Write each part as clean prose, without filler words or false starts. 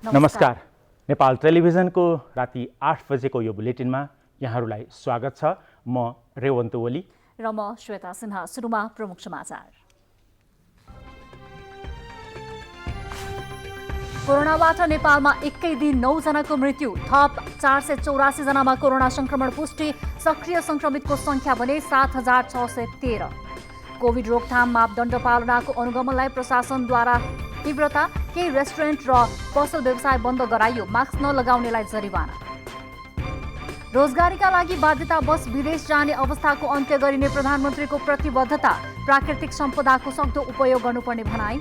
नमस्कार। नेपाल टेलिभिजनको राति 8 बजेको यो बुलेटिनमा यहाँहरूलाई स्वागत छ। म रेवन्त ओली र म श्वेता सिन्हा। सुरुमा प्रमुख समाचार। कोरोनाबाट नेपालमा एकै दिन 9 जनाको मृत्यु, थप 484 जनामा कोरोना संक्रमण पुष्टि। सक्रिय संक्रमितको संख्या भने 7613। कोभिड रोकथाम मापदण्ड पालनाको अनुगमनलाई प्रशासनद्वारा तीव्रता। केही रेस्टुरेन्ट र पसल व्यवसाय बन्द गराइयो। मास्क नलगाउनेलाई जरिवाना। रोजगारीका लागि बाध्यतावश विदेश जाने अवस्थाको अन्त्य गरिने प्रधानमन्त्रीको प्रतिबद्धता। प्राकृतिक सम्पदाको सक्दो उपयोग गर्नुपर्ने भनाई।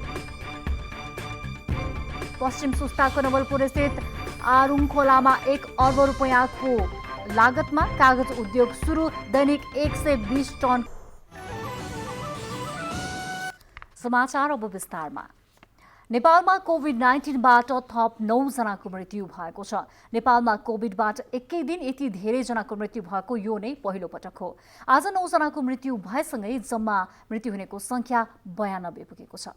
पश्चिम सुस्ताको नवलपुर स्थित आरुङ खोलामा 1 अर्ब रुपैयाँको लागतमा कागज उद्योग सुरु। दैनिक 120 टन। समाचार अब विस्तारमा। नेपालमा कोभिड-19बाट थप 9 जनाको मृत्यु भएको छ। नेपालमा कोभिडबाट एकै दिन यति धेरै जनाको मृत्यु भएको यो नै पहिलो पटक हो। आज 9 जनाको मृत्यु भएसँगै जम्मा मृत्यु हुनेको संख्या 92 पुगेको छ।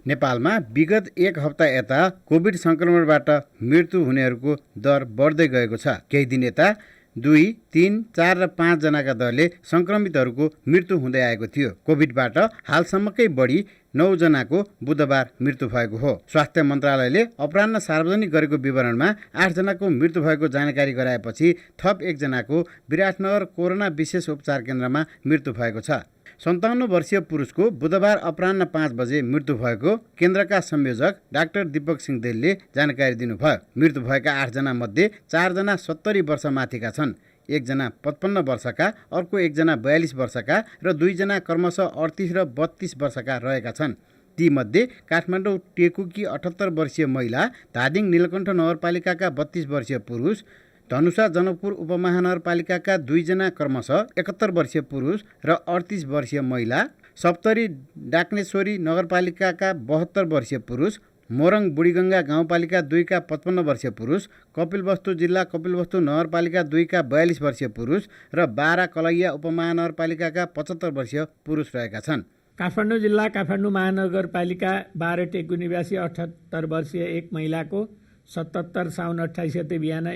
नेपालमा विगत 1 हप्ता यता कोभिड संक्रमणबाट मृत्यु हुनेहरूको दर बढ्दै गएको छ। केही दिन यता 2, 3, 4 र 5 जनाका दरले संक्रमितहरूको मृत्यु हुँदै आएको थियो। कोभिडबाट हालसम्मकै बढी 9 जनाको बुधबार मृत्यु भएको हो। स्वास्थ्य मन्त्रालयले अपराह्न सार्वजनिक गरेको विवरणमा 8 जनाको मृत्यु भएको जानकारी गराएपछि थप 1 जनाको विराटनगर कोरोना विशेष उपचार केन्द्रमा मृत्यु भएको छ। 57 वर्षीय पुरुषको बुधबार अपराह्न 5 बजे मृत्यु भएको केन्द्रका संयोजक डाक्टर दीपक सिंहदेलले जानकारी दिनुभयो। मृत्यु भएका 8 जना मध्ये 4 जना 70 वर्ष माथिका छन्। 1 जना 55 वर्षका, अर्को 1 जना 42 वर्षका र 2 जना क्रमशः 38 र 32 वर्षका रहेका छन्। तीमध्ये काठमाडौँ टेकुकी 78 वर्षीय महिला, धादिङ नीलकण्ठ नगरपालिकाका 32 वर्षीय पुरुष, धनुषा जनकपुर उपमहानगरपालिकाका 2 जना क्रमशः 71 वर्षीय पुरुष र 38 वर्षीय महिला, सप्तरी डाक्नेश्वरी नगरपालिकाका 72 वर्षीय पुरुष, मोरङ बुढीगङ्गा गाउँपालिका 2 का 55 वर्षीय पुरुष, कपिलवस्तु जिल्ला कपिलवस्तु नगरपालिका 2 का 42 वर्षीय पुरुष र बारा कलैया उपमहानगरपालिकाका 75 वर्षीय पुरुष रहेका छन्। काठमाडौँ जिल्ला काठमाडौँ महानगरपालिका 12 टेकु निवासी 78 वर्षीय एक महिलाको 77 साउन 28 गते बिहान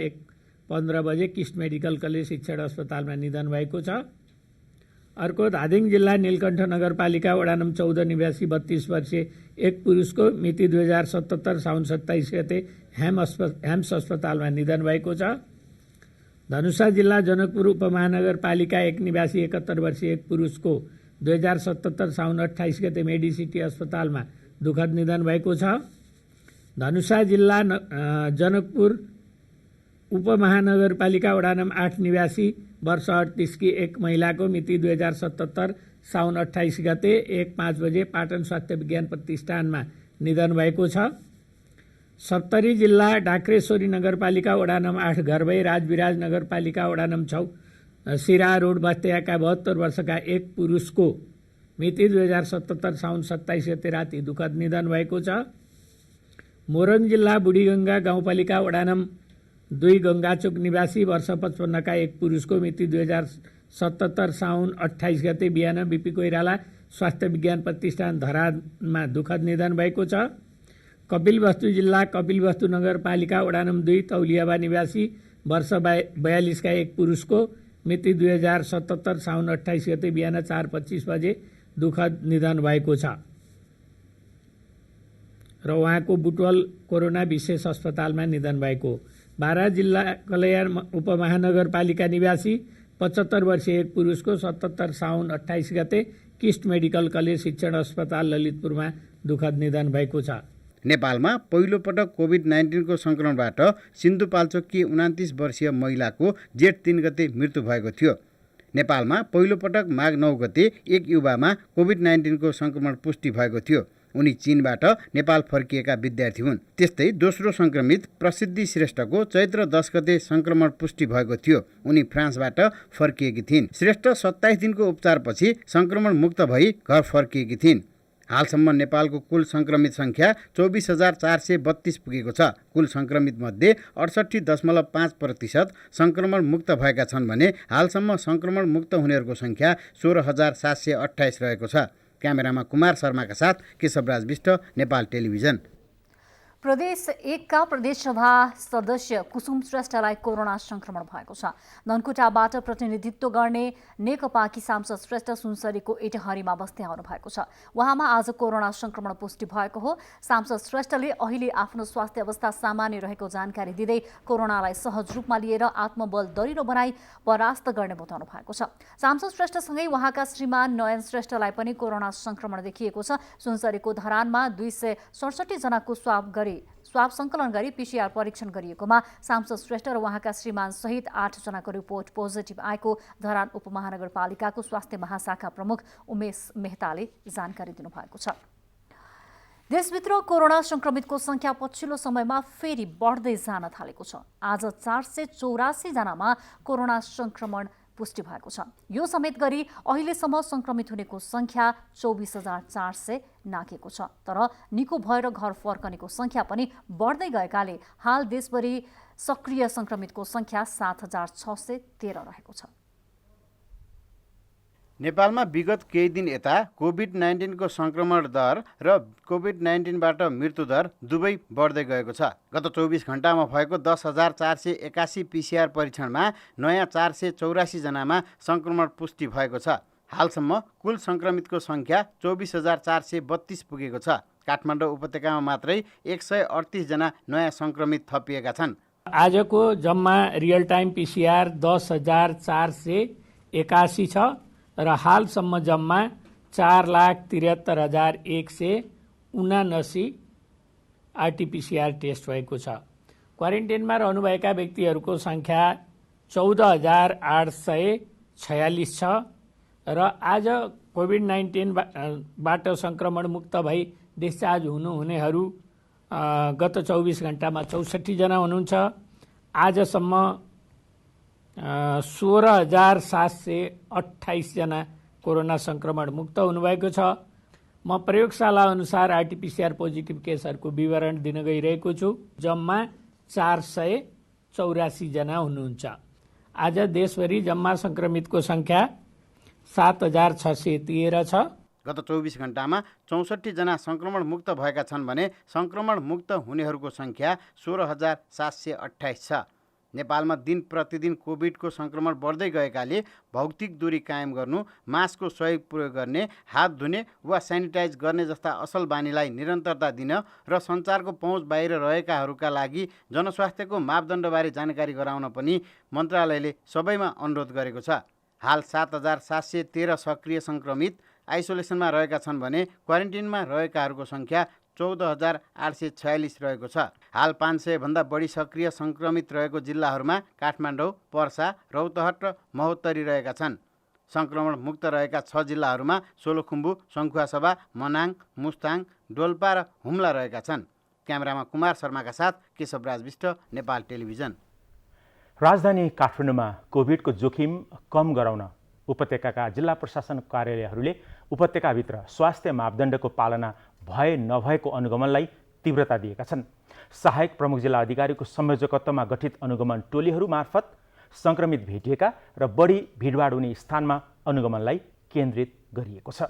15 बजे किस्ट मेडिकल कलेज शिक्षण अस्पतालमा निधन भएको छ। अर्को धादिङ जिल्ला नीलकण्ठ नगरपालिका वडा नम्बर 14 निवासी 32 वर्षीय एक पुरुषको मिति 2077 साउन 27 गते ह्याम्स अस्पतालमा निधन भएको छ। धनुषा जिल्ला जनकपुर उपमहानगरपालिका 1 निवासी 71 वर्षीय एक पुरुषको 2077 साउन 28 गते मेडिसिटी अस्पतालमा दुःखद निधन भएको छ। धनुषा जिल्ला जनकपुर उपमहानगरपालिका वडा नम्बर 8 निवासी वर्ष 38 की एक महिलाको मिति 2077 साउन 28 गते 1:05 बजे पाटन स्वास्थ्य विज्ञान प्रतिष्ठानमा निधन भएको छ। सप्तरी जिल्ला डाक्रेश्वरी नगरपालिका वडा नम्बर 8 घरभई राजविराज नगरपालिका वडा नम्बर 6 सिरा रोड बस्तीका 72 वर्षका एक पुरुषको मिति 2077 साउन 27 गते राति दुःखद निधन भएको छ। मोरङ जिल्ला बुढीगङ्गा गाउँपालिका वडा नम्बर 2 गङ्गाचोक निवासी वर्ष 55 का एक पुरुषको मिति 2077 साउन 28 गते बिहान बिपी कोइराला स्वास्थ्य विज्ञान प्रतिष्ठान धरानमा दुःखद निधन भएको छ। कपिलवस्तु जिल्ला कपिलवस्तु नगरपालिका वडा नम्बर 2 तौलियाबा निवासी वर्ष 42 का एक पुरुषको मिति 2077 साउन 28 गते बिहान 4:25 बजे दुःखद निधन भएको छ र उहाँको बुटवल कोरोना विशेष अस्पतालमा निधन भएको। बारा जिल्ला कलैया उपमहानगरपालिका निवासी 75 वर्षीय एक पुरुषको 77 साउन 28 गते किस्ट मेडिकल कलेज शिक्षण अस्पताल ललितपुरमा दुःखद निधन भएको छ। नेपालमा पहिलो पटक कोभिड-19 को संक्रमणबाट सिन्धुपाल्चोककी 29 वर्षीय महिलाको जेठ 3 गते मृत्यु भएको थियो। नेपालमा पहिलो पटक माघ 9 गते एक युवामा कोभिड-19 को संक्रमण पुष्टि भएको थियो। उनी चीनबाट नेपाल फर्किएका विद्यार्थी हुन्। त्यस्तै दोस्रो संक्रमित प्रसिद्धि श्रेष्ठको चैत्र 10 गते संक्रमण पुष्टि भएको थियो। उनी फ्रान्सबाट फर्किएकी थिइन्। श्रेष्ठ 27 दिनको उपचारपछि संक्रमण मुक्त भई घर फर्किएकी थिइन्। हालसम्म नेपालको कुल संक्रमित संख्या 24,432 पुगेको छ। कुल संक्रमित मध्ये 68.5% संक्रमण मुक्त भएका छन् भने हालसम्म संक्रमण मुक्त हुनेहरूको संख्या 16,728 रहेको छ। क्यामेरामा कुमार शर्माका साथ केशवराज विष्ट, नेपाल टेलिभिजन। प्रदेश 1 का प्रदेशसभा सदस्य कुसुम श्रेष्ठलाई कोरोना संक्रमण भएको छ। धनकुटाबाट प्रतिनिधित्व गर्ने नेकपाकी सांसद श्रेष्ठ सुनसरीको इटहरीमा बस्दै आउनु भएको छ। उहाँमा आज कोरोना संक्रमण पुष्टि भएको हो। सांसद श्रेष्ठले अहिले आफ्नो स्वास्थ्य अवस्था सामान्य रहेको जानकारी दिँदै कोरोनालाई सहज रूपमा लिएर आत्मबल दरिलो बनाई परास्त गर्ने बताउनु भएको छ। सांसद श्रेष्ठसँगै उहाँका श्रीमान नयन श्रेष्ठलाई पनि कोरोना संक्रमण देखिएको छ। सुनसरीको धरानमा 267 जनाको स्वाब संकलन गरी पीसीआर परीक्षण गरिएकोमा सांसद श्रेष्ठ र उहाँका श्रीमान सहित 8 जनाको रिपोर्ट पोजिटिभ आएको धरान उपमहानगरपालिकाको स्वास्थ्य महाशाखा प्रमुख उमेश मेहताले जानकारी दिनुभएको छ। देशभित्र कोरोना संक्रमितको संख्या पछिल्लो समयमा फेरि बढ्दै जान थालेको छ। आज 484 जनामा कोरोना संक्रमण पुष्टि भएको छ। यो समेत गरी अहिलेसम्म संक्रमित हुनेको संख्या 24,400 नाघेको छ। तर निको भएर घर फर्कनेको संख्या पनि बढ्दै गएकाले हाल देशभरि सक्रिय संक्रमितको संख्या 7,613 रहेको छ। नेपालमा विगत केही दिन यता कोभिड-19 को संक्रमण दर र कोभिड-19बाट मृत्यु दर दुवै बढ्दै गएको छ। गत 24 घण्टामा भएको 10,481 पीसीआर परीक्षणमा नयाँ 484 जनामा संक्रमण पुष्टि भएको छ। हालसम्म कुल संक्रमितको संख्या 24,432 पुगेको छ। काठमाडौँ उपत्यकामा मात्रै 138 जना नयाँ संक्रमित थपिएका छन्। आजको जम्मा रियल टाइम पीसीआर 10,481 छ र हालसम्म जम्मा 4,73,179 आरटीपीसीआर टेस्ट भएको छ। क्वारेन्टाइनमा रहनुभएका व्यक्तिहरूको संख्या 14,846 छ र आज कोभिड-19बाट संक्रमण मुक्त भई डिस्चार्ज हुनुहुनेहरू गत 24 घण्टामा 64 जना हुनुहुन्छ। आजसम्म 16,728 जना कोरोना संक्रमण मुक्त हुनुभएको छ। म प्रयोगशाला अनुसार आरटीपीसीआर पोजिटिभ केसहरूको विवरण दिन गइरहेको छु। जम्मा 484 जना हुनुहुन्छ। आज देशभरि जम्मा संक्रमितको संख्या 7,613 छ। गत 24 घण्टामा 64 जना संक्रमण मुक्त भएका छन् भने संक्रमण मुक्त हुनेहरूको संख्या 16,728 छ। नेपालमा दिन प्रतिदिन कोभिडको संक्रमण बढ्दै गएकाले भौतिक दूरी कायम गर्नु, मास्कको सहयोग प्रयोग गर्ने, हात धुने वा सेनिटाइज गर्ने जस्ता असल बानीलाई निरन्तरता दिन र सञ्चारको पहुँच बाहिर रहेकाहरूका लागि जनस्वास्थ्यको मापदण्डबारे जानकारी गराउन पनि मन्त्रालयले सबैमा अनुरोध गरेको छ। हाल 7,713 सक्रिय संक्रमित आइसोलेसनमा रहेका छन् भने क्वारेन्टिनमा रहेकाहरूको संख्या 14,846 रहेको छ। हाल 500 भन्दा बढी सक्रिय संक्रमित रहेको जिल्लाहरूमा काठमाडौँ, पर्सा, रौतहट र महोत्तरी रहेका छन्। संक्रमण मुक्त रहेका 6 जिल्लाहरूमा सोलुखुम्बु, सङ्खुवासभा, मनाङ, मुस्ताङ, डोल्पा र हुम्ला रहेका छन्। क्यामेरामा कुमार शर्माका साथ केशवराज विष्ट, नेपाल टेलिभिजन। राजधानी काठमाडौँमा कोभिडको जोखिम कम गराउन उपत्यकाका जिल्ला प्रशासन कार्यालयहरूले उपत्यकाभित्र स्वास्थ्य मापदण्डको पालना भए नभएको अनुगमनलाई तीव्रता दिएका छन्। सहायक प्रमुख जिल्ला अधिकारीको संयोजकत्वमा गठित अनुगमन टोलीहरू मार्फत संक्रमित भेटिएका र बढी भिडभाड हुने स्थानमा अनुगमनलाई केन्द्रित गरिएको छ।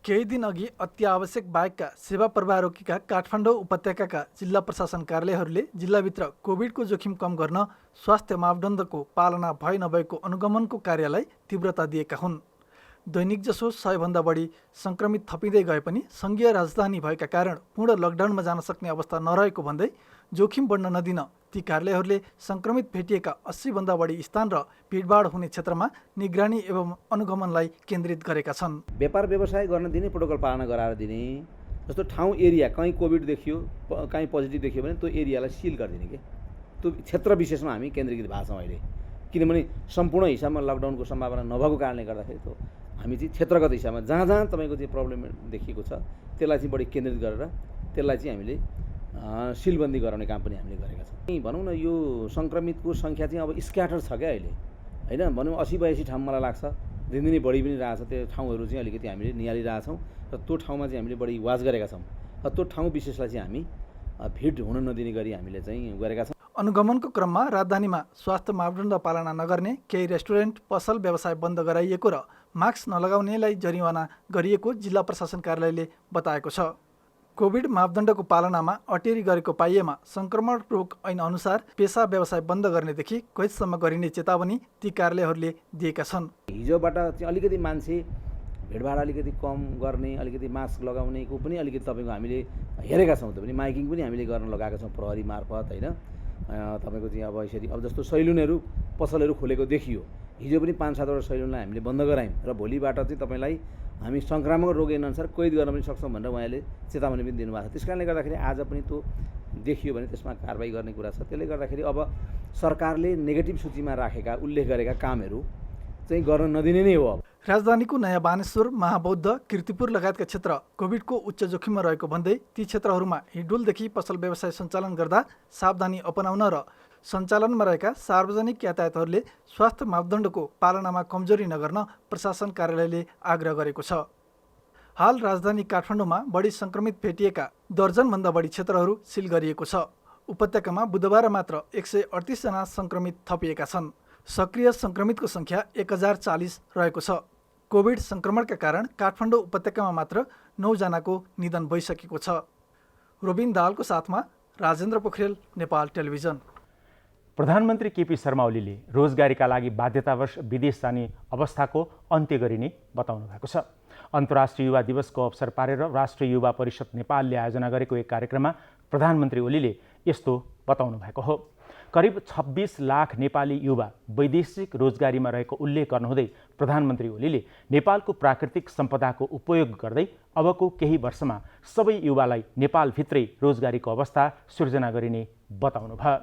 केही दिन अघि अति आवश्यक बाहेकका सेवा प्रवाह रोकेका काठमाडौँ उपत्यकाका जिल्ला प्रशासन कार्यालयहरूले जिल्लाभित्र कोभिडको जोखिम कम गर्न स्वास्थ्य मापदण्डको पालना भए नभएको अनुगमनको कार्यलाई तीव्रता दिएका हुन्। दैनिक जसो 100 भन्दा बढी संक्रमित थपिँदै गए पनि सङ्घीय राजधानी भएका कारण पूर्ण लकडाउनमा जान सक्ने अवस्था नरहेको भन्दै जोखिम बढ्न नदिन ती कार्यालयहरूले संक्रमित भेटिएका 80 भन्दा बढी स्थान र भिडभाड हुने क्षेत्रमा निगरानी एवं अनुगमनलाई केन्द्रित गरेका छन्। व्यापार व्यवसाय गर्न दिने प्रोटोकल पालना गराएर दिने, जस्तो ठाउँ एरिया कहीँ कोभिड देखियो, कहीँ पोजिटिभ देखियो भने त्यो एरियालाई सिल गरिदिने के त्यो क्षेत्र विशेषमा हामी केन्द्रीकृत भएको छौँ अहिले। किनभने सम्पूर्ण हिसाबमा लकडाउनको सम्भावना नभएको कारणले गर्दाखेरि त्यो हामी चाहिँ क्षेत्रगत हिसाबमा जहाँ जहाँ तपाईँको चाहिँ प्रब्लम देखिएको छ त्यसलाई चाहिँ बढी केन्द्रित गरेर त्यसलाई चाहिँ हामीले सिलबन्दी गराउने काम पनि हामीले गरेका छौँ। भनौँ न यो सङ्क्रमितको सङ्ख्या चाहिँ अब स्क्याटर छ क्या अहिले, होइन भनौँ 80-82 ठाउँ मलाई लाग्छ, दिनदिनै बढी पनि रहेछ। त्यो ठाउँहरू चाहिँ अलिकति हामीले निहालिरहेछौँ र त्यो ठाउँमा चाहिँ हामीले बढी वाच गरेका छौँ। र त्यो ठाउँ विशेषलाई चाहिँ हामी भिड हुन नदिने गरी हामीले चाहिँ गरेका छौँ। अनुगमनको क्रममा राजधानीमा स्वास्थ्य मापदण्ड पालना नगर्ने केही रेस्टुरेन्ट, पसल व्यवसाय बन्द गराइएको र मास्क नलगाउनेलाई जरिवाना गरिएको जिल्ला प्रशासन कार्यालयले बताएको छ। कोभिड मापदण्डको पालनामा अटेरी गरेको पाइएमा सङ्क्रमण रोग ऐन अनुसार पेसा व्यवसाय बन्द गर्नेदेखि कैदसम्म गरिने चेतावनी ती कार्यालयहरूले दिएका छन्। हिजोबाट चाहिँ अलिकति मान्छे भिडभाड अलिकति कम गर्ने, अलिकति मास्क लगाउनेको पनि अलिकति तपाईँको हामीले हेरेका छौँ। त्यो पनि माइकिङ पनि हामीले गर्न लगाएका छौँ प्रहरी मार्फत होइन। तपाईँको चाहिँ अब यसरी अब जस्तो सैलुनहरू पसलहरू खोलेको देखियो, हिजो पनि 5-7वटा सैलुनलाई हामीले बन्द गरायौँ र भोलिबाट चाहिँ तपाईँलाई हामी सङ्क्रामक रोग ऐनअनुसार कैद गर्न पनि सक्छौँ भनेर उहाँले चेतावनी पनि दिनुभएको छ। त्यस कारणले गर्दाखेरि आज पनि त्यो देखियो भने त्यसमा कारबाही गर्ने कुरा छ। त्यसले गर्दाखेरि अब सरकारले नेगेटिभ सूचीमा राखेका उल्लेख गरेका कामहरू चाहिँ गर्न नदिने नै हो। राजधानीको नयाँ बानेश्वर, महाबौद्ध, कीर्तिपुर लगायतका क्षेत्र कोभिडको उच्च जोखिममा रहेको भन्दै ती क्षेत्रहरूमा हिडुलदेखि पसल व्यवसाय सञ्चालन गर्दा सावधानी अपनाउन र सञ्चालनमा रहेका सार्वजनिक यातायातहरूले स्वास्थ्य मापदण्डको पालनामा कमजोरी नगर्न प्रशासन कार्यालयले आग्रह गरेको छ। हाल राजधानी काठमाडौँमा बढी सङ्क्रमित भेटिएका दर्जनभन्दा बढी क्षेत्रहरू सिल गरिएको छ। उपत्यकामा बुधबार मात्र 138 जना सङ्क्रमित थपिएका छन्। सक्रिय सङ्क्रमितको सङ्ख्या 1040 रहेको छ। कोभिड सङ्क्रमणका कारण काठमाडौँ उपत्यकामा मात्र 9 जनाको निधन भइसकेको छ। रोबिन दाहालको साथमा राजेन्द्र पोखरेल, नेपाल टेलिभिजन। प्रधानमन्त्री केपी शर्मा ओलीले रोजगारीका लागि बाध्यतावश विदेश जाने अवस्थाको अन्त्य गरिने बताउनु भएको छ। अन्तर्राष्ट्रिय युवा दिवसको अवसर पारेर राष्ट्रिय युवा परिषद नेपालले आयोजना गरेको एक कार्यक्रममा प्रधानमन्त्री ओलीले यस्तो बताउनु भएको हो। करिब 26 लाख नेपाली युवा वैदेशिक रोजगारीमा रहेको उल्लेख गर्नुहुँदै प्रधानमन्त्री ओलीले नेपालको प्राकृतिक सम्पदाको उपयोग गर्दै अबको केही वर्षमा सबै युवालाई नेपालभित्रै रोजगारीको अवस्था सृजना गरिने बताउनुभयो।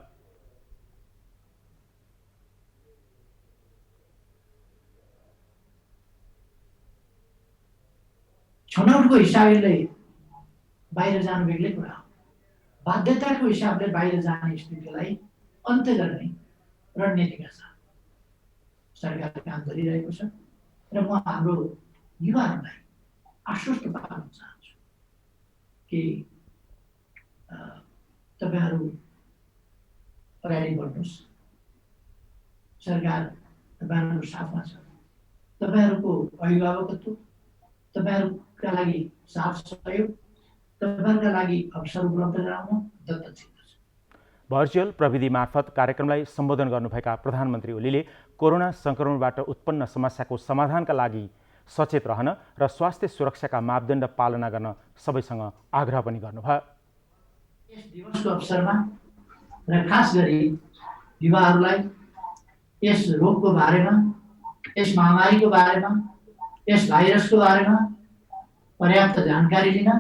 छनौटको हिसाबले बाहिर जानु बेग्लै कुरा हो। बाध्यताको हिसाबले बाहिर जाने स्थितिलाई अन्त्य गर्ने रणनीतिका साथ सरकारले काम गरिरहेको छ र म हाम्रो युवाहरूलाई आश्वस्त पार्न चाहन्छु कि तपाईँहरू अगाडि बढ्नुहोस्। सरकार तपाईँहरूको साथमा छ। तपाईँहरूको अभिभावकत्व, तपाईँहरूका लागि साथ सहयोग, तपाईँहरूका लागि अवसर उपलब्ध गराउन दत्तचित्त छ। भर्चुअल प्रविधि मार्फत कार्यक्रमलाई सम्बोधन गर्नुभएका प्रधानमन्त्री ओलीले कोरोना सङ्क्रमणबाट उत्पन्न समस्याको समाधानका लागि सचेत रहन र स्वास्थ्य सुरक्षाका मापदण्ड पालना गर्न सबैसँग आग्रह पनि गर्नुभयो। यस दिवसको अवसरमा र खास गरी युवाहरूलाई यस रोगको बारेमा, यस महामारीको बारेमा, यस भाइरसको बारेमा पर्याप्त जानकारी लिन,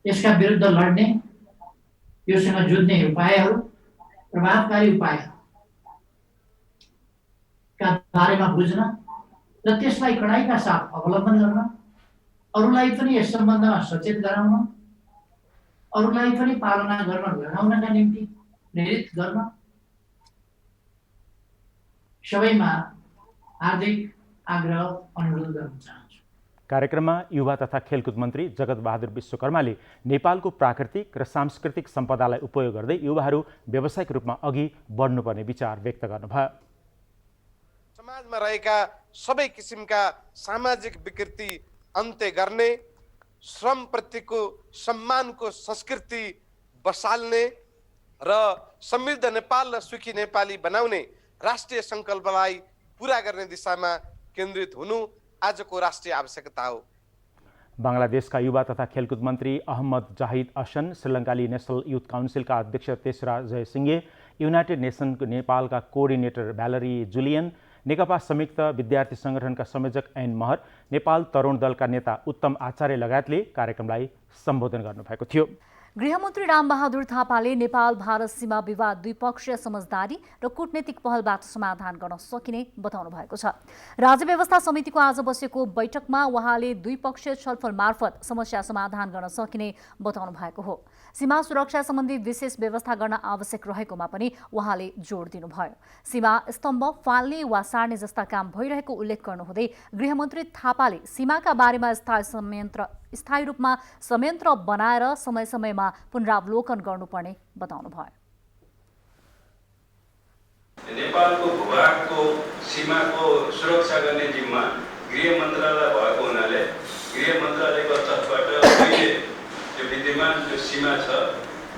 यसका विरुद्ध लड्ने, योसँग जुझ्ने उपायहरू, प्रभावकारी उपायहरूका बारेमा बुझ्न र त्यसलाई कडाइका साथ अवलम्बन गर्न, अरूलाई पनि यस सम्बन्धमा सचेत गराउन, अरूलाई पनि पालना गर्न लगाउनका निम्ति प्रेरित गर्न सबैमा हार्दिक आग्रह अनुरोध गर्न चाहन्छु। कार्यक्रममा युवा तथा खेलकुद मन्त्री जगत बहादुर विश्वकर्माले नेपालको प्राकृतिक र सांस्कृतिक सम्पदालाई उपयोग गर्दै युवाहरू व्यावसायिक रूपमा अघि बढ्नुपर्ने विचार व्यक्त गर्नुभयो। समाजमा रहेका सबै किसिमका सामाजिक विकृति अन्त्य गर्ने, श्रमप्रतिको सम्मानको संस्कृति बसाल्ने र समृद्ध नेपाल र सुखी नेपाली बनाउने राष्ट्रिय सङ्कल्पलाई पूरा गर्ने दिशामा केन्द्रित हुनु आजको राष्ट्रिय आवश्यकता हो। बङ्गलादेशका युवा तथा खेलकुद मन्त्री अहमद जाहिद असन, श्रीलङ्काली नेसनल युथ काउन्सिलका अध्यक्ष तेसरा जयसिंहे, युनाइटेड नेसनको नेपालका कोअर्डिनेटर भ्यालेरी जुलियन, नेकपा संयुक्त विद्यार्थी सङ्गठनका संयोजक ऐन महर, नेपाल तरुण दलका नेता उत्तम आचार्य लगायतले कार्यक्रमलाई सम्बोधन गर्नुभएको थियो। गृहमन्त्री रामबहादुर थापाले नेपाल भारत सीमा विवाद द्विपक्षीय समझदारी र कूटनीतिक पहलबाट समाधान गर्न सकिने बताउनु भएको छ। राज्य व्यवस्था समितिको आज बसेको बैठकमा उहाँले द्विपक्षीय छलफल मार्फत समस्या समाधान गर्न सकिने बताउनु भएको हो। सीमा सुरक्षा सम्बन्धी विशेष व्यवस्था गर्न आवश्यक रहेकोमा पनि उहाँले जोड दिनुभयो। सीमा स्तम्भ फाल्ने वा सार्ने जस्ता काम भइरहेको उल्लेख गर्नुहुँदै गृहमन्त्री थापाले सीमाका बारेमा स्थायी रूपमा संयन्त्र बनाएर समय समयमा पुनरावलोकन गर्नुपर्ने बताउनुभयो। नेपालको भूभागको सीमाको सुरक्षा गर्ने जिम्मा गृह मन्त्रालय भएको हुनाले गृह मन्त्रालयको तर्फबाट अहिले त्यो विद्यमान जो सीमा छ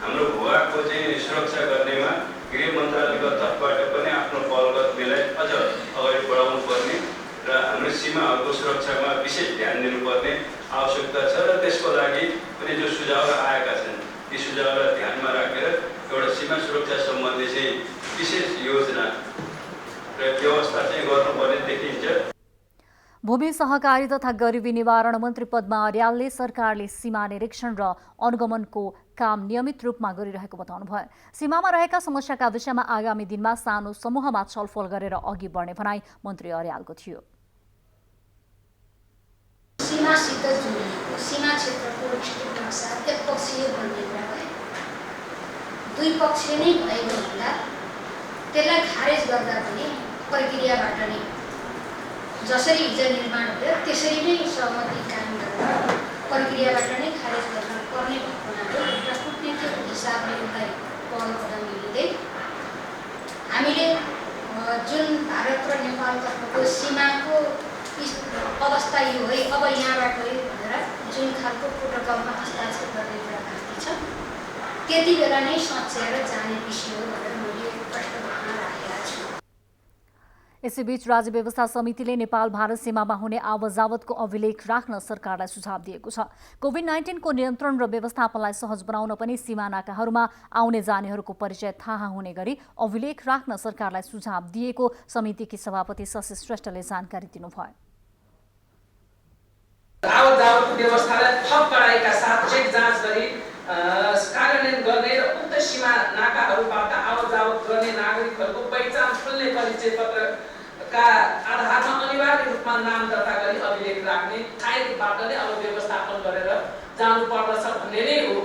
हाम्रो भूभागको चाहिँ सुरक्षा गर्नेमा गृह मन्त्रालयको तर्फबाट पनि आफ्नो पहल कदमीलाई अझ अगाडि बढाउनु पर्ने र हाम्रो सीमाहरूको सुरक्षामा विशेष ध्यान दिनुपर्ने आवश्यकता छ र त्यसको लागि पनि जो सुझावहरू आएका छन् ती सुझावलाई ध्यानमा राखेर एउटा सीमा सुरक्षा सम्बन्धी चाहिँ विशेष योजना र व्यवस्था चाहिँ गर्नुपर्ने देखिन्छ। भूमि सहकारी तथा गरिबी निवारण मन्त्री पद्मा अर्यालले सरकारले सीमा निरीक्षण र अनुगमनको काम नियमित रूपमा गरिरहेको बताउनुभयो। सीमामा रहेका समस्याका विषयमा आगामी दिनमा सानो समूहमा छलफल गरेर अघि बढ्ने भनाई मन्त्री अर्यालको थियो। सीमासित जोडिएको सीमा क्षेत्रको डिस्ट्रिक्ट नक्सा एकपक्षीय भन्ने कुरा भयो। दुई पक्ष नै भएको हुँदा त्यसलाई खारेज गर्दा पनि प्रक्रियाबाट नै जसरी हिजो निर्माण भयो त्यसरी नै सहमति कायम गरेर प्रक्रियाबाट नै खारेज गर्न पर्ने भएको हुनाले एउटा कूटनीतिक हिसाबले उसलाई पहल कदमी लिँदै हामीले जुन भारत र नेपालतर्फको सीमाको अवस्था यो है अब यहाँबाट है भनेर जुन खालको प्रोटोकलमा हस्ताक्षर गर्ने कुरा बाँकी छ त्यति बेला नै सच्याएर जाने विषय हो भनेर मैले प्रश्न भन्न राखेका छु। यसैबीच राज्य व्यवस्था समितिले नेपाल भारत सीमामा हुने आवतजावतको अभिलेख राख्न सरकारलाई सुझाव दिएको छ। कोभिड-19 को नियन्त्रण र व्यवस्थापनलाई सहज बनाउन पनि सीमा नाकाहरूमा आउने जानेहरूको परिचय थाहा हुने गरी अभिलेख राख्न सरकारलाई सुझाव दिएको समितिकी सभापति शशि श्रेष्ठले जानकारी दिनुभयो। आवतजावतको व्यवस्थालाई थप कडाइका साथ चेक जाँच गरी कार्यान्वयन गर्ने र उक्त सीमा नाकाहरूबाट आवतजावत गर्ने नागरिकहरूको पहिचान खोल्ने परिचय पत्रका आधारमा अनिवार्य रूपमा नाम दर्ता गरी अभिलेख राख्ने ठाउँबाट नै अब व्यवस्थापन गरेर जानुपर्दछ भन्ने नै हो।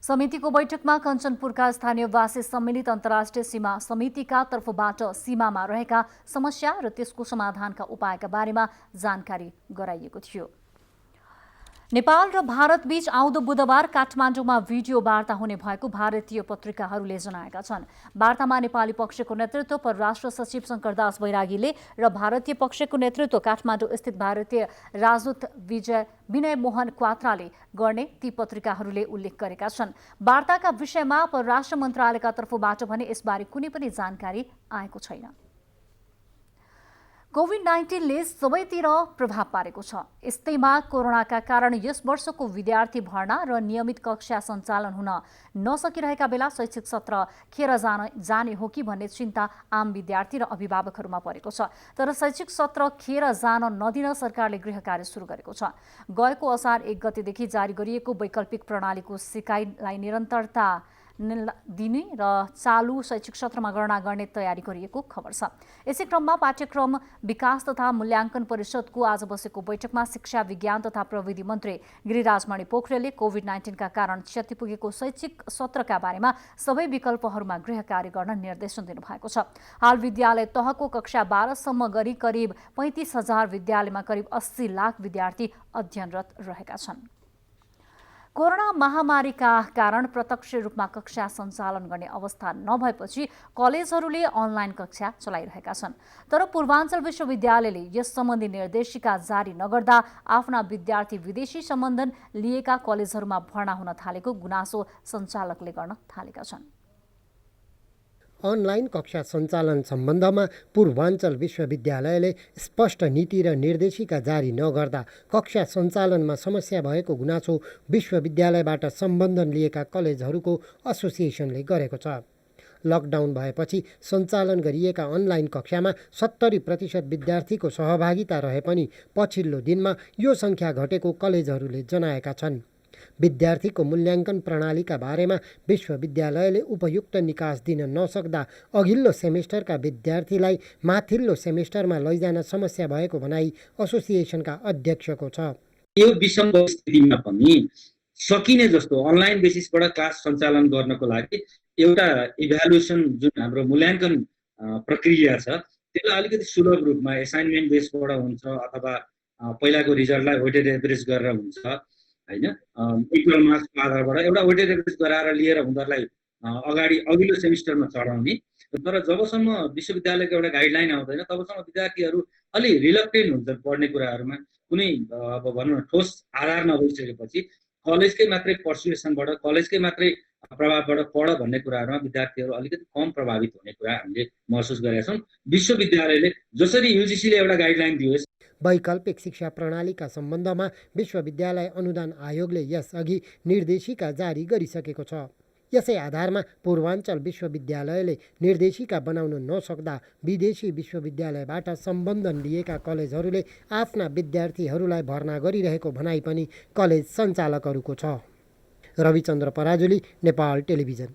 समितिको बैठकमा कञ्चनपुरका स्थानीयवासी सम्मिलित अन्तर्राष्ट्रिय सीमा समितिका तर्फबाट सीमामा रहेका समस्या र त्यसको समाधानका उपायका बारेमा जानकारी गराइएको थियो। नेपाल र भारत बीच आउँदो बुधबार काठमाडौँमा भिडियो वार्ता हुने भएको भारतीय पत्रिकाहरूले जनाएका छन्। वार्तामा नेपाली पक्षको नेतृत्व परराष्ट्र सचिव शंकरदास बैरागीले र भारतीय पक्षको नेतृत्व काठमाडौँ स्थित भारतीय राजदूत विनय मोहन क्वात्राले गर्ने ती पत्रिकाहरूले उल्लेख गरेका छन्। वार्ताका विषयमा परराष्ट्र मन्त्रालयका तर्फबाट भने यसबारे कुनै पनि जानकारी आएको छैन। कोभिड-19ले सबैतिर प्रभाव पारेको छ। यस्तैमा कोरोनाका कारण यस वर्षको विद्यार्थी भर्ना र नियमित कक्षा सञ्चालन हुन नसकिरहेका बेला शैक्षिक सत्र खेर जाने हो कि भन्ने चिन्ता आम विद्यार्थी र अभिभावकहरूमा परेको छ। तर शैक्षिक सत्र खेर जान नदिन सरकारले गृह कार्य सुरु गरेको छ। गएको असार 1 गतेदेखि जारी गरिएको वैकल्पिक प्रणालीको सिकाइलाई निरन्तरता दिने र चालू शैक्षिक सत्रमा गणना गर्ने तयारी गरिएको खबर छ। यसै क्रममा पाठ्यक्रम विकास तथा मूल्याङ्कन परिषदको आज बसेको बैठकमा शिक्षा विज्ञान तथा प्रविधि मन्त्री गिरिराजमणि पोखरेलले कोभिड-19 का कारण क्षति पुगेको शैक्षिक सत्रका बारेमा सबै विकल्पहरूमा गृह कार्य गर्न निर्देशन दिनुभएको छ। हाल विद्यालय तहको कक्षा 12 सम्म गरी करिब 35,000 विद्यालयमा करिब 80 लाख विद्यार्थी अध्ययनरत रहेका छन्। कोरोना महामारीका कारण प्रत्यक्ष रूपमा कक्षा सञ्चालन गर्ने अवस्था नभएपछि कलेजहरूले अनलाइन कक्षा चलाइरहेका छन्। तर पूर्वाञ्चल विश्वविद्यालयले यस सम्बन्धी निर्देशिका जारी नगर्दा आफ्ना विद्यार्थी विदेशी सम्बन्धन लिएका कलेजहरूमा भर्ना हुन थालेको गुनासो सञ्चालकले गर्न थालेका छन्। अनलाइन कक्षा सञ्चालन सम्बन्धमा पूर्वाञ्चल विश्वविद्यालयले स्पष्ट नीति र निर्देशिका जारी नगर्दा कक्षा सञ्चालनमा समस्या भएको गुनासो विश्वविद्यालयबाट सम्बन्धन लिएका कलेजहरूको एसोसिएसनले गरेको छ। लकडाउन भएपछि सञ्चालन गरिएका अनलाइन कक्षामा 70% विद्यार्थीको सहभागिता रहे पनि पछिल्लो दिनमा यो सङ्ख्या घटेको कलेजहरूले जनाएका छन्। विद्यार्थीको मूल्याङ्कन प्रणालीका बारेमा विश्वविद्यालयले उपयुक्त निकास दिन नसक्दा अघिल्लो सेमेस्टरका विद्यार्थीलाई माथिल्लो सेमेस्टरमा लैजान समस्या भएको भनाई एसोसिएसनका अध्यक्षको छ। यो विषम परिस्थितिमा पनि सकिने जस्तो अनलाइन बेसिसबाट क्लास सञ्चालन गर्नको लागि एउटा इभ्यालुएसन जुन हाम्रो मूल्याङ्कन प्रक्रिया छ त्यसलाई अलिकति सुलभ रूपमा एसाइनमेन्ट बेसबाट हुन्छ अथवा पहिलाको रिजल्टलाई वेटेड एभरेज गरेर हुन्छ हैन, इक्वल मार्क्सको आधारबाट एउटा वेटेड एभरेज गराएर लिएर उनीहरूलाई अगाडि अघिल्लो सेमिस्टरमा चढाउने। तर जबसम्म विश्वविद्यालयको एउटा गाइडलाइन आउँदैन तबसम्म विद्यार्थीहरू अलि रिलक्टेन्ट हुन्छन् पढ्ने कुराहरूमा। कुनै अब भनौँ न ठोस आधार नभइसकेपछि कलेजकै मात्रै पर्सुएसनबाट कलेजकै मात्रै प्रभावबाट पढ भन्ने कुराहरूमा विद्यार्थीहरू अलिकति कम प्रभावित हुने कुरा हामीले महसुस गरेका छौँ। विश्वविद्यालयले जसरी युजिसीले एउटा गाइडलाइन दियो वैकल्पिक शिक्षा प्रणालीका सम्बन्धमा विश्वविद्यालय अनुदान आयोगले यसअघि निर्देशिका जारी गरिसकेको छ। यसै आधारमा पूर्वाञ्चल विश्वविद्यालयले निर्देशिका बनाउन नसक्दा विदेशी विश्वविद्यालयबाट सम्बन्धन लिएका कलेजहरूले आफ्ना विद्यार्थीहरूलाई भर्ना गरिरहेको भनाइ पनि कलेज सञ्चालकहरूको छ। रविचन्द्र पराजुली, नेपाल टेलिभिजन।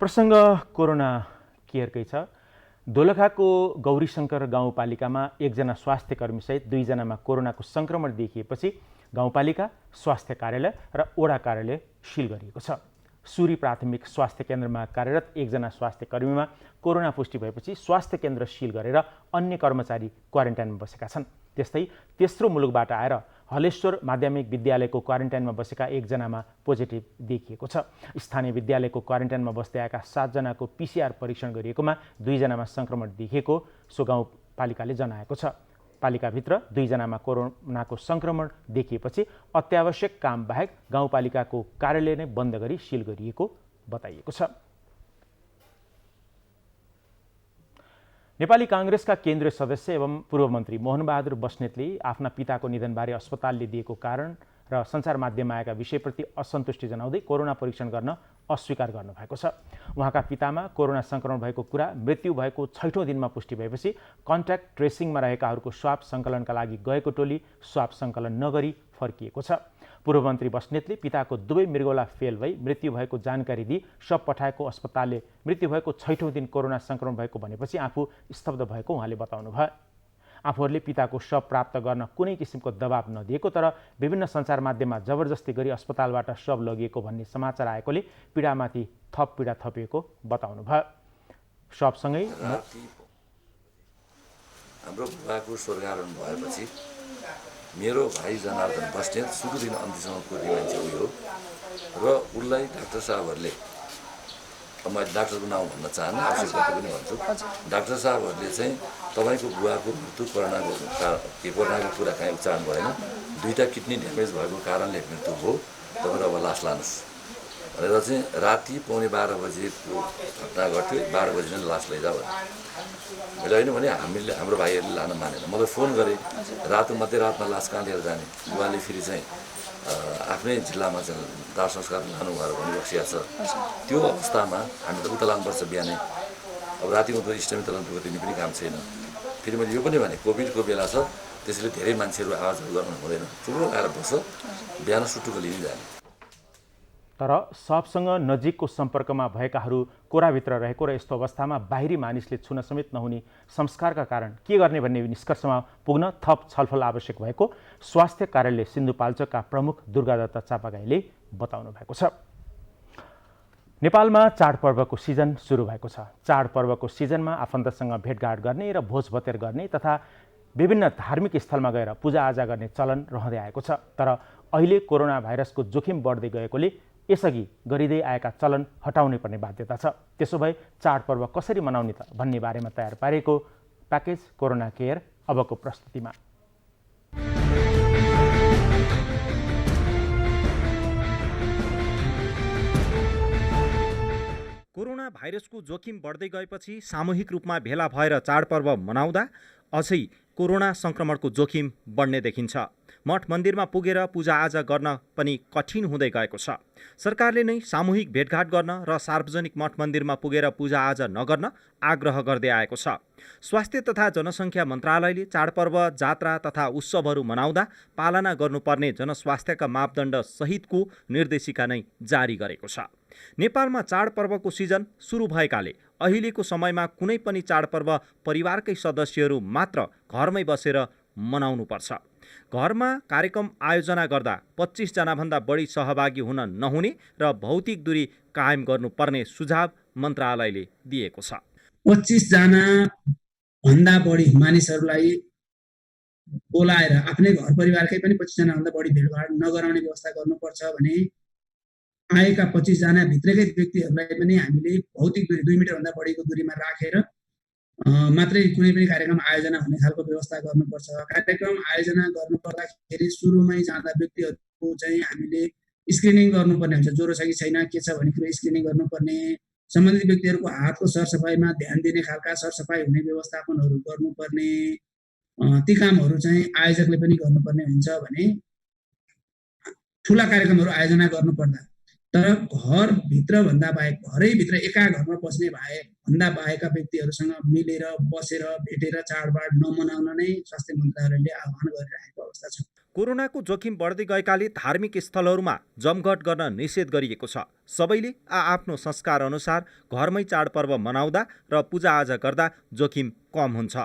प्रसङ्ग कोरोना केयरकै छ। दोलखाको गौरीशङ्कर गाउँपालिकामा एकजना स्वास्थ्य कर्मीसहित 2 जनामा कोरोनाको सङ्क्रमण देखिएपछि गाउँपालिका, स्वास्थ्य कार्यालय र वडा कार्यालय सिल गरिएको छ। सुरी प्राथमिक स्वास्थ्य केन्द्रमा कार्यरत एकजना स्वास्थ्य कर्मीमा कोरोना पुष्टि भएपछि स्वास्थ्य केन्द्र सिल गरेर अन्य कर्मचारी क्वारेन्टाइनमा बसेका छन्। त्यस्तै तेस्रो मुलुकबाट आएर हलेश्वर माध्यमिक विद्यालयको क्वारेन्टाइनमा बसेका एकजनामा पोजिटिभ देखिएको छ। स्थानीय विद्यालयको क्वारेन्टाइनमा बस्दै आएका 7 जनाको PCR परीक्षण गरिएकोमा 2 जनामा सङ्क्रमण देखिएको सो गाउँपालिकाले जनाएको छ। पालिकाभित्र 2 जनामा कोरोनाको सङ्क्रमण देखिएपछि अत्यावश्यक काम बाहेक गाउँपालिकाको कार्यालय नै बन्द गरी सिल गरिएको बताइएको छ। नेपाली काङ्ग्रेसका केन्द्रीय सदस्य एवं पूर्व मन्त्री मोहनबहादुर बस्नेतले आफ्ना पिताको निधनबारे अस्पतालले दिएको कारण र सञ्चार माध्यममा आएका विषयप्रति असन्तुष्टि जनाउँदै कोरोना परीक्षण गर्न अस्वीकार गर्नुभएको छ। उहाँका पितामा कोरोना सङ्क्रमण भएको कुरा मृत्यु भएको 6औं दिनमा पुष्टि भएपछि कन्ट्याक्ट ट्रेसिङमा रहेकाहरूको स्वाब सङ्कलनका लागि गएको टोली स्वाब सङ्कलन नगरी फर्किएको छ। पूर्व मन्त्री बस्नेतले पिताको दुवै मृगौला फेल भई मृत्यु भएको जानकारी दिई शव पठाएको अस्पतालले मृत्यु भएको 6औं दिन कोरोना सङ्क्रमण भएको भनेपछि आफू स्तब्ध भएको उहाँले बताउनुभयो। आफूहरूले पिताको शव प्राप्त गर्न कुनै किसिमको दबाब नदिएको तर विभिन्न सञ्चार माध्यममा जबरजस्ती गरी अस्पतालबाट शव लगिएको भन्ने समाचार आएकोले पीडामाथि थप पीडा थपिएको बताउनुभयो। शवसँगै हाम्रो बुबाको स्वर्गारोहण भएपछि मेरो भाइ जनार्दन बस्नेत सुरु दिन अन्त्यसम्म पुग्ने मान्छे उयो र उसलाई डाक्टर साहबहरूले, म डाक्टरको नाउँ भन्न चाहन्न, आवश्यकता पनि भन्छु, डाक्टर साहबहरूले चाहिँ तपाईँको बुवाको मृत्यु कोरोनाको कुरा कहीँ उच्चारण भएन, 2टा किडनी ड्यामेज भएको कारणले मृत्यु भयो, तपाईँ अब लास लानुहोस् भनेर चाहिँ राति 11:15 बजेको घटना घट्यो। 12 बजी नै लास लैजा भने मैले होइन भने हाम्रो भाइहरूले लान मानेन। मलाई फोन गरेँ, रातो मध्यरातमा लास कहाँ लिएर जाने, बुवाले फेरि चाहिँ आफ्नै जिल्लामा चाहिँ दाह संस्कार लानुभयो भने बसिया छ। त्यो अवस्थामा हामी त उता लानुपर्छ बिहानै, अब रातिमा त इष्टमित लानु दिने पनि काम छैन। फेरि मैले यो पनि भने कोभिडको बेला छ, त्यसैले धेरै मान्छेहरू आवाजहरू गर्नु हुँदैन, चुप लगाएर बस्छ, बिहान सुटुको लिन जाने। तर शवसँग नजिकको सम्पर्कमा भएकाहरू कोराभित्र रहेको र यस्तो अवस्थामा बाहिरी मानिसले छुन समेत नहुने संस्कारका कारण के गर्ने भन्ने निष्कर्षमा पुग्न थप छलफल आवश्यक भएको स्वास्थ्य कार्यालय सिन्धुपाल्चोकका प्रमुख दुर्गादत्त चापागाईले बताउनु भएको छ। नेपालमा चाडपर्वको सिजन सुरु भएको छ। चाडपर्वको सिजनमा आफन्तसँग भेटघाट गर्ने र भोजभतेर गर्ने तथा विभिन्न धार्मिक स्थलमा गएर पूजाआजा गर्ने चलन रहँदै आएको छ। तर अहिले कोरोना भाइरसको जोखिम बढ्दै गएकोले यसअघि गरिँदै आएका चलन हटाउनै पर्ने बाध्यता छ। त्यसो भए चाडपर्व कसरी मनाउने त भन्ने बारेमा तयार पारेको प्याकेज कोरोना केयर अबको प्रस्तुतिमा। कोरोना भाइरसको जोखिम बढ्दै गएपछि सामूहिक रूपमा भेला भएर चाडपर्व मनाउँदा अझै कोरोना सङ्क्रमणको जोखिम बढ्ने देखिन्छ। मठ मन्दिरमा पुगेर पूजाआजा गर्न पनि कठिन हुँदै गएको छ। सरकारले नै सामूहिक भेटघाट गर्न र सार्वजनिक मठ मन्दिरमा पुगेर पूजाआजा नगर्न आग्रह गर्दै आएको छ। स्वास्थ्य तथा जनसङ्ख्या मन्त्रालयले चाडपर्व, जात्रा तथा उत्सवहरू मनाउँदा पालना गर्नुपर्ने जनस्वास्थ्यका मापदण्ड सहितको निर्देशिका नै जारी गरेको छ। नेपालमा चाडपर्वको सिजन सुरु भएकाले अहिलेको समयमा कुनै पनि चाडपर्व परिवारकै सदस्यहरू मात्र घरमै बसेर मनाउनुपर्छ। घरमा कार्यक्रम आयोजना गर्दा 25 जनाभन्दा बढी सहभागी हुन नहुने र भौतिक दूरी कायम गर्नुपर्ने सुझाव मन्त्रालयले दिएको छ। 25 जना भन्दा बढी मानिसहरूलाई बोलाएर आफ्नै घर परिवारकै पनि 25 जना भन्दा बढी भेटघाट नगराउने व्यवस्था गर्नुपर्छ भने आएका 25 जना भित्रकै व्यक्तिहरूलाई पनि हामीले भौतिक दूरी 2 मिटर भन्दा बढीको दूरीमा राखेर मात्रै कुनै पनि कार्यक्रम आयोजना हुने खालको व्यवस्था गर्नुपर्छ। कार्यक्रम आयोजना गर्नुपर्दाखेरि सुरुमै जाँदा व्यक्तिहरूको चाहिँ हामीले स्क्रिनिङ गर्नुपर्ने हुन्छ। ज्वरो छ कि छैन, के छ भन्ने कुरो स्क्रिनिङ गर्नुपर्ने, सम्बन्धित व्यक्तिहरूको हातको सरसफाइमा ध्यान दिने खालका सरसफाइ हुने व्यवस्थापनहरू गर्नुपर्ने, ती कामहरू चाहिँ आयोजकले पनि गर्नुपर्ने हुन्छ भने ठुला कार्यक्रमहरू आयोजना गर्नुपर्दा। तर घरभित्र भन्दा बाहेक, घरैभित्र एका घरमा बस्ने भन्दा बाहेकका व्यक्तिहरूसँग मिलेर बसेर भेटेर चाडबाड नमनाउन नै स्वास्थ्य मन्त्रालयले आह्वान गरिरहेको अवस्था छ। कोरोनाको जोखिम बढ्दै गएकाले धार्मिक स्थलहरूमा जमघट गर्न निषेध गरिएको छ। सबैले आफ्नो संस्कार अनुसार घरमै चाडपर्व मनाउँदा र पूजाआजा गर्दा जोखिम कम हुन्छ।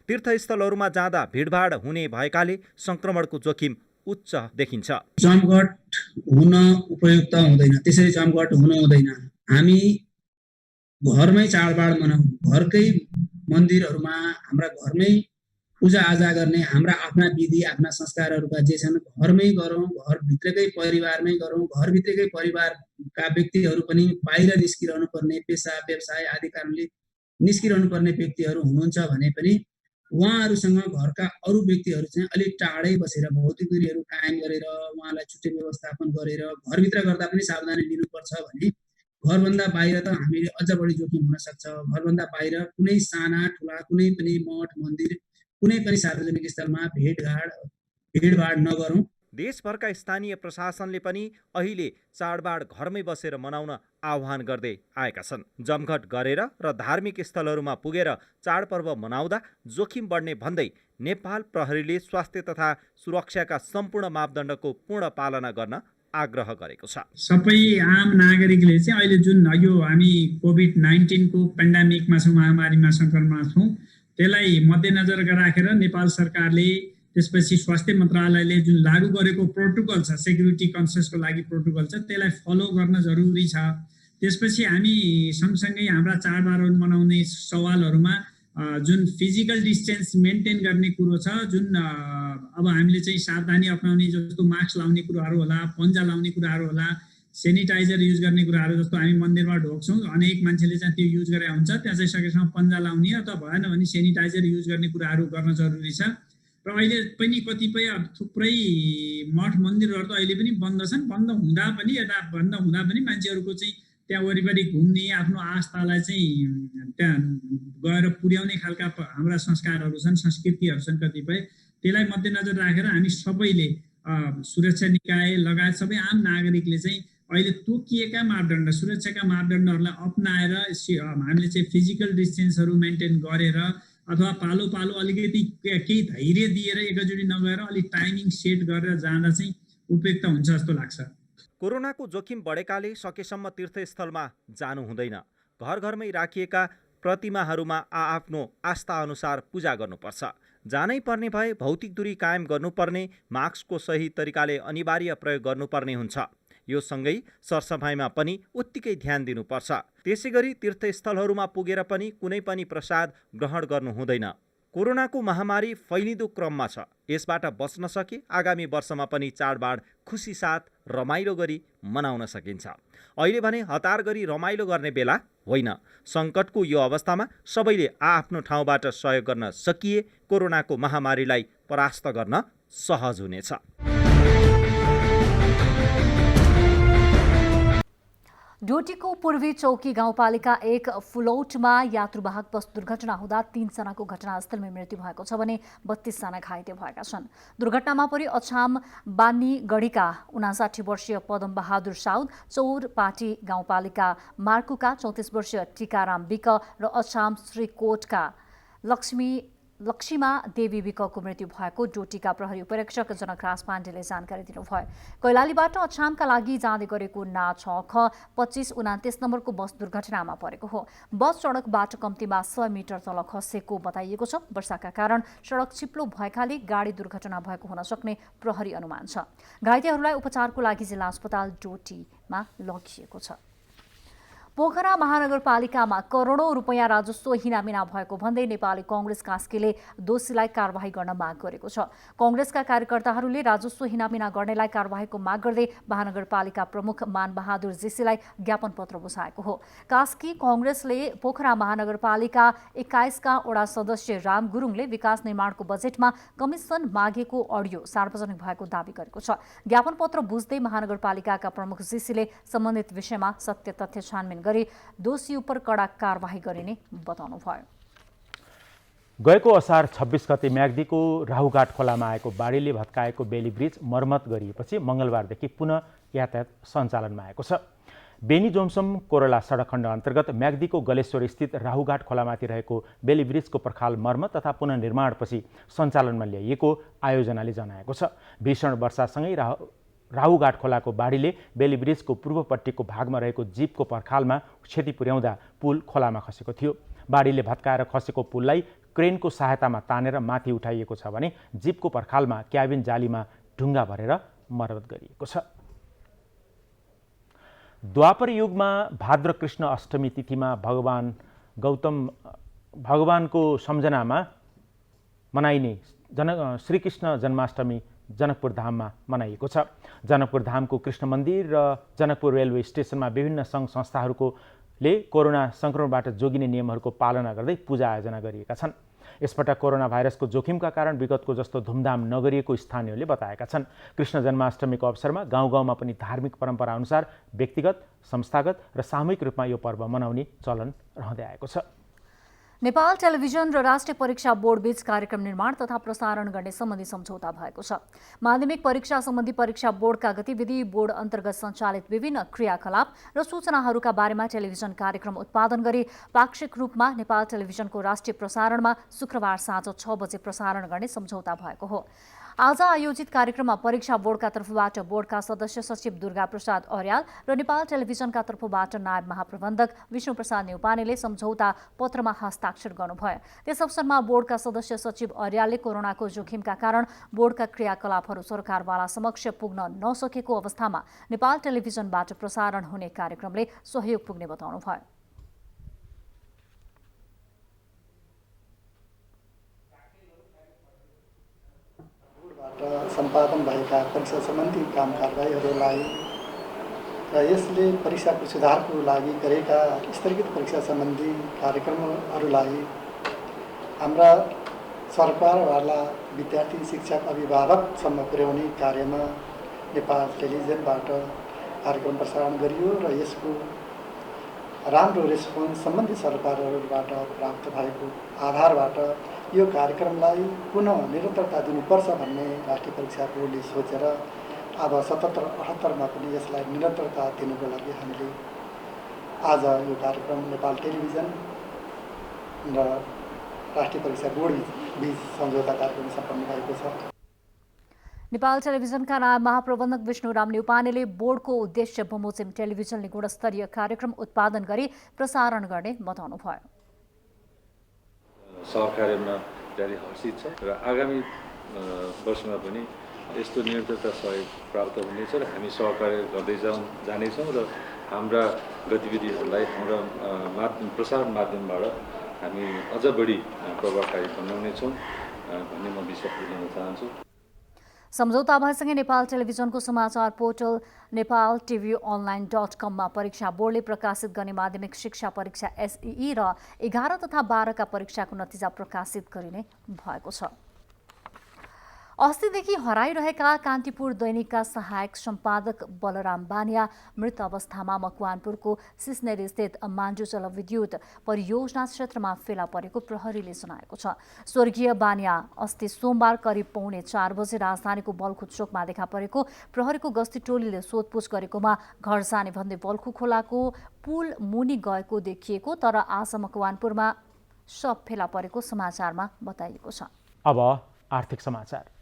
तीर्थस्थलहरूमा जाँदा भिडभाड हुने भएकाले सङ्क्रमणको जोखिम उच्च देखिन्छ। जमघट हुन उपयुक्त हुँदैन, त्यसरी जमघट हुन हुँदैन। हामी घरमै चाडबाड मनाउँ, घरकै मन्दिरहरूमा हाम्रा घरमै पूजाआजा गर्ने, हाम्रा आफ्ना विधि आफ्ना संस्कारहरूका जे छन् घरमै गरौँ, घरभित्रकै परिवारमै गरौँ। घरभित्रकै परिवारका व्यक्तिहरू पनि बाहिर निस्किरहनु पर्ने, पेसा व्यवसाय आदि कारणले निस्किरहनु पर्ने व्यक्तिहरू हुनुहुन्छ भने पनि उहाँहरूसँग घरका अरू व्यक्तिहरू चाहिँ अलिक टाढै बसेर भौतिक दूरीहरू कायम गरेर उहाँलाई छुट्टै व्यवस्थापन गरेर घरभित्र गर्दा पनि सावधानी लिनुपर्छ भने घरभन्दा बाहिर त हामीले अझ बढी जोखिम हुन सक्छ। घरभन्दा बाहिर कुनै साना ठुला कुनै पनि मठ मन्दिर कुनै पनि सार्वजनिक स्थलमा भिडभाड नगरौँ। देशभरका स्थानीय प्रशासनले पनि अहिले चाडबाड घरमै बसेर मनाउन आह्वान गर्दै आएका छन्। जमघट गरेर र धार्मिक स्थलहरूमा पुगेर चाडपर्व मनाउँदा जोखिम बढ्ने भन्दै नेपाल प्रहरीले स्वास्थ्य तथा सुरक्षाका सम्पूर्ण मापदण्डको पूर्ण पालना गर्न आग्रह गरेको छ। सबै आम नागरिकले चाहिँ अहिले जुन यो हामी कोभिड-19 को पेन्डेमिकमा छौँ, महामारीमा सङ्क्रमणमा छौँ, त्यसलाई मध्यनजर राखेर नेपाल सरकारले त्यसपछि स्वास्थ्य मन्त्रालयले जुन लागू गरेको प्रोटोकल छ, सेक्युरिटी कन्सियसको लागि प्रोटोकल छ, त्यसलाई फलो गर्न जरुरी छ। त्यसपछि हामी सँगसँगै हाम्रा चाडबाडहरू मनाउने सवालहरूमा जुन फिजिकल डिस्टेन्स मेन्टेन गर्ने कुरो छ, जुन अब हामीले चाहिँ सावधानी अपनाउने जस्तो मास्क लाउने कुराहरू होला, पन्जा लाउने कुराहरू होला, सेनिटाइजर युज गर्ने कुराहरू जस्तो हामी मन्दिरमा ढोक्छौँ, अनेक मान्छेले चाहिँ त्यो युज गरे हुन्छ, त्यहाँ चाहिँ सकेसम्म पन्जा लाउने अथवा भएन भने सेनिटाइजर युज गर्ने कुराहरू गर्न जरुरी छ। र अहिले पनि कतिपय थुप्रै मठ मन्दिरहरू त अहिले पनि बन्द छन्। बन्द हुँदा पनि मान्छेहरूको चाहिँ त्यहाँ वरिपरि घुम्ने, आफ्नो आस्थालाई चाहिँ त्यहाँ गएर पुर्याउने खालका हाम्रा संस्कारहरू छन्, संस्कृतिहरू छन् कतिपय। त्यसलाई मध्यनजर राखेर हामी सबैले सुरक्षा निकाय लगायत सबै आम नागरिकले चाहिँ अहिले तोकिएका मापदण्ड, सुरक्षाका मापदण्डहरूलाई अपनाएर हामीले चाहिँ फिजिकल डिस्टेन्सहरू मेन्टेन गरेर अथवा पालो अलिकति केही धैर्य दिएर एकैचोटि नगएर अलिक टाइमिङ सेट गरेर जाँदा चाहिँ उपयुक्त हुन्छ जस्तो लाग्छ। कोरोनाको जोखिम बढेकाले सकेसम्म तीर्थस्थलमा जानु हुँदैन। घरघरमै राखिएका प्रतिमाहरूमा आफ्नो आस्था अनुसार पूजा गर्नुपर्छ। जानै पर्ने भए भौतिक दूरी कायम गर्नुपर्ने, मास्कको सही तरिकाले अनिवार्य प्रयोग गर्नुपर्ने हुन्छ। यो सँगै सरसफाइमा पनि उत्तिकै ध्यान दिनुपर्छ। त्यसै गरी तीर्थस्थलहरूमा पुगेर पनि कुनै पनि प्रसाद ग्रहण गर्नु हुँदैन। कोरोनाको महामारी फैलिँदो क्रममा छ। यसबाट बच्न सके आगामी वर्षमा पनि चाडबाड खुसी साथ रमाइलो गरी मनाउन सकिन्छ। अहिले भने हतार गरी रमाइलो गर्ने बेला होइन। सङ्कटको यो अवस्थामा सबैले आफ्नो ठाउँबाट सहयोग गर्न सकिए कोरोनाको महामारीलाई परास्त गर्न सहज हुनेछ। डोटीको पूर्वी चौकी गाउँपालिका 1 फुलौटमा यात्रुवाहक बस दुर्घटना हुँदा 3 जनाको घटनास्थलमै मृत्यु भएको छ भने 32 जना घाइते भएका छन्। दुर्घटनामा परि अछाम बानीगढीका 59 वर्षीय पदम बहादुर साउद, चौरपाटी गाउँपालिका मार्कुका 34 वर्षीय टिकाराम विक र अछाम श्रीकोटका लक्ष्मीमा देवी विकको मृत्यु भएको डोटीका प्रहरी उपरीक्षक जनकराज पाण्डेले जानकारी दिनुभयो। कैलालीबाट अछामका लागि जाँदै गरेको ना 6ख 2529 नम्बरको बस दुर्घटनामा परेको हो। बस सडकबाट कम्तीमा 100 मिटर तल खसेको बताइएको छ। वर्षाका कारण सडक चिप्लो भएकाले गाडी दुर्घटना भएको हुन सक्ने प्रहरी अनुमान छ। घाइतेहरूलाई उपचारको लागि जिल्ला अस्पताल डोटीमा लगिएको छ। पोखरा महानगरपालिकामा करोडौं रुपैयाँ राजस्व हिनामिना भएको भन्दै नेपाली कांग्रेस कास्कीले दोषीलाई कारबाही गर्न माग गरेको छ। कांग्रेसका कार्यकर्ताहरूले राजस्व हिनामिना गर्नेलाई कारबाहीको माग गर्दै महानगरपालिका प्रमुख मानबहादुर जेसीलाई ज्ञापन पत्र बुझाएको हो। कास्की कांग्रेसले पोखरा महानगरपालिका 21 का वडा सदस्य राम गुरुङले विकास निर्माणको बजेटमा कमिसन मागेको अडियो सार्वजनिक भएको दावी गरेको छ। ज्ञापन पत्र बुझ्दै महानगरपालिकाका प्रमुख जेसीले सम्बन्धित विषयमा सत्य तथ्य छानबिन गरी दोषी उपर कड़ा कारबाही गरिने बताउनुभयो। गएको असार 26 गते म्याग्दीको राहुघाट खोलामा आएको बाढीले भत्काएको बेली ब्रिज मर्मत गरिएपछि मंगलबारदेखि पुनः यातायात सञ्चालनमा आएको छ। बेनी जोमसम कोरला सडक खण्ड अन्तर्गत म्याग्दीको गलेश्वर स्थित राहुघाट खोलामाथि रहेको बेली ब्रिजको पर्खाल मर्मत तथा पुनर्निर्माणपछि सञ्चालनमा ल्याइएको आयोजनाले जनाएको छ। भीषण वर्षासँगै राहुघाट खोलाको बाढीले बेली ब्रिजको पूर्वपट्टिको भागमा रहेको जीपको पर्खालमा क्षति पुर्याउँदा पुल खोलामा खसेको थियो। बाढीले भत्काएर खसेको पुललाई क्रेनको सहायतामा तानेर माथि उठाइएको छ भने जीपको पर्खालमा क्याबिन जालीमा ढुङ्गा भरेर मर्मत गरिएको छ। द्वापर युगमा भाद्र कृष्ण अष्टमी तिथिमा भगवानको सम्झनामा मनाइने श्रीकृष्ण जन्माष्टमी जनकपुर धाममा मनाइएको छ। जनकपुर धामको कृष्ण मन्दिर र जनकपुर रेलवे स्टेसनमा विभिन्न सङ्घ संस्थाहरूले कोरोना संक्रमणबाट जोगिने नियमहरूको पालना गर्दै पूजा आयोजना गरिएका छन्। यसपटक कोरोना भाइरसको जोखिमका कारण विगतको जस्तो धुमधाम नगरिएको स्थानीयहरूले बताएका छन्। कृष्ण जन्माष्टमीको अवसरमा गाउँ गाउँमा पनि धार्मिक परम्परा अनुसार व्यक्तिगत, संस्थागत र सामूहिक रूपमा यो पर्व मनाउने चलन रहँदै आएको छ। नेपाल टेलिभिजन र राष्ट्रिय परीक्षा बोर्ड बीच कार्यक्रम निर्माण तथा प्रसारण गर्ने सम्बन्धी सम्झौता भएको छ। माध्यमिक परीक्षा सम्बन्धी परीक्षा बोर्डका गतिविधि, बोर्ड अन्तर्गत सञ्चालित विभिन्न क्रियाकलाप र सूचनाहरूका बारेमा टेलिभिजन कार्यक्रम उत्पादन गरी पाक्षिक रूपमा नेपाल टेलिभिजनको राष्ट्रिय प्रसारणमा शुक्रबार साँझ 6 बजे प्रसारण गर्ने सम्झौता भएको हो। आज आयोजित कार्यक्रममा परीक्षा बोर्डका तर्फबाट बोर्डका सदस्य सचिव दुर्गा प्रसाद अर्याल र नेपाल टेलिभिजनका तर्फबाट नायब महाप्रबन्धक विष्णु प्रसाद न्यौपानेले सम्झौता पत्रमा हस्ताक्षर गर्नुभयो। त्यस अवसरमा बोर्डका सदस्य सचिव अर्यालले कोरोनाको जोखिमका कारण बोर्डका क्रियाकलापहरू सरकारवाला समक्ष पुग्न नसकेको अवस्थामा नेपाल टेलिभिजनबाट प्रसारण हुने कार्यक्रमले सहयोग पुग्ने बताउनुभयो। सम्पादन भएका परीक्षा सम्बन्धी काम कारबाहीहरूलाई र यसले परीक्षाको सुधारको लागि गरेका स्तरीकृत परीक्षा सम्बन्धी कार्यक्रमहरूलाई हाम्रा सरकारवाला विद्यार्थी, शिक्षक, अभिभावकसम्म पुर्याउने कार्यमा नेपाल टेलिभिजनबाट कार्यक्रम प्रसारण गरियो र यसको राम्रो रेस्पोन्स सम्बन्धित सरकारहरूबाट प्राप्त भएको आधारबाट यो कार्यक्रमलाई पुनः निरन्तरता दिनुपर्छ भन्ने राष्ट्रिय परीक्षा बोर्डले सोचेर अब 77-78मा पनि यसलाई निरन्तरता दिनुको लागि हामीले आज यो कार्यक्रम नेपाल टेलिभिजन र राष्ट्रिय परीक्षा बोर्ड बीच सम्झौता कार्यक्रम सम्पन्न भएको छ। नेपाल टेलिभिजनका नायब महाप्रबन्धक विष्णुराम न्यौपानेले बोर्डको उद्देश्य बमोजिम टेलिभिजनले गुणस्तरीय कार्यक्रम उत्पादन गरी प्रसारण गर्ने बताउनुभयो। सहकार्यमा धेरै हर्षित छ र आगामी वर्षमा पनि यस्तो निरन्तरता सहयोग प्राप्त हुनेछ र हामी सहकार्य गर्दै जानेछौँ र हाम्रा गतिविधिहरूलाई हाम्रा प्रसारण माध्यमबाट हामी अझ बढी प्रभावकारी बनाउनेछौँ भन्ने म विश्वास दिन चाहन्छु। सम्झौता भएसँगै नेपाल टेलिभिजनको समाचार पोर्टल nepaltvonline.com मा परीक्षा बोर्डले प्रकाशित गर्ने माध्यमिक शिक्षा परीक्षा SEE र 11 तथा 12 का परीक्षाको नतिजा प्रकाशित गरिने भएको छ। अस्तिदेखि हराइरहेका कान्तिपुर दैनिकका सहायक सम्पादक बलराम बानिया मृत अवस्थामा मकवानपुरको सिस्नेरी स्थित मान्डु जलविद्युत परियोजना क्षेत्रमा फेला परेको प्रहरीले जनाएको छ। स्वर्गीय बानिया अस्ति सोमबार करिब 3:45 बजे राजधानीको बल्खु चोकमा देखा परेको प्रहरीको गस्ती टोलीले सोधपुछ गरेकोमा घर जाने भन्दै बल्खु खोलाको पुल मुनि गएको देखिएको, तर आज मकवानपुरमा शव फेला परेको समाचारमा बताइएको छ। अब आर्थिक समाचार।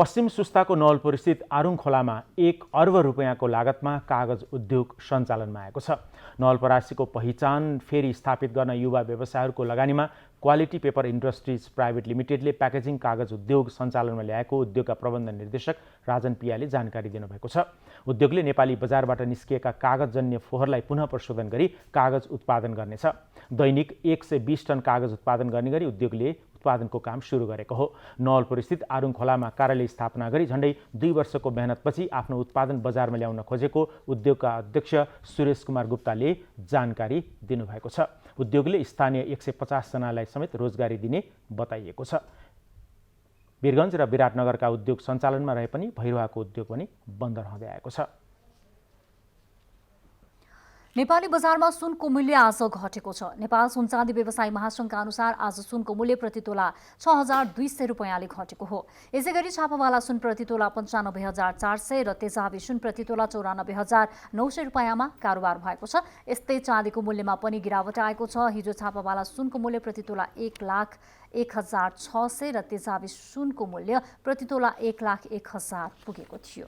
पश्चिम सुस्ताको नवलपुरस्थित आरुङ खोलामा 1 अर्ब रुपियाँको लागतमा कागज उद्योग सञ्चालनमा आएको छ। नवलपरासीको पहिचान फेरि स्थापित गर्न युवा व्यवसायहरूको लगानीमा क्वालिटी पेपर इन्डस्ट्रिज प्राइभेट लिमिटेडले प्याकेजिङ कागज उद्योग सञ्चालनमा ल्याएको उद्योगका प्रबन्ध निर्देशक राजन पियाले जानकारी दिनुभएको छ। उद्योगले नेपाली बजारबाट निस्किएका कागजजन्य फोहोरलाई पुनः प्रशोधन गरी कागज उत्पादन गर्नेछ। दैनिक 120 टन कागज उत्पादन गर्ने गरी उद्योगले उत्पादनको काम सुरु गरेको हो। नवलपुरस्थित आरुङ खोलामा कार्यालय स्थापना गरी झण्डै 2 वर्षको मेहनतपछि आफ्नो उत्पादन बजारमा ल्याउन खोजेको उद्योगका अध्यक्ष सुरेश कुमार गुप्ताले जानकारी दिनुभएको छ। उद्योगले स्थानीय 150 जनालाई समेत रोजगारी दिने बताइएको छ। वीरगञ्ज र विराटनगरका उद्योग सञ्चालनमा रहे पनि भैरवाको उद्योग पनि बन्द रहँदै आएको छ। नेपाली बजारमा सुनको मूल्य आज घटेको छ। नेपाल सुनचाँदी व्यवसायी महासङ्घका अनुसार आज सुनको मूल्य प्रति तोला 6,200 रुपियाँले घटेको हो। यसैगरी छापावाला सुन प्रति तोला 95,400 र तेजाबी सुन प्रति तोला 94,900 रुपियाँमा कारोबार भएको छ। यस्तै चाँदीको मूल्यमा पनि गिरावट आएको छ। हिजो छापावाला सुनको मूल्य प्रति तोला 1,01,600 र तेजाबी सुनको मूल्य प्रति तोला 1,01,000 पुगेको थियो।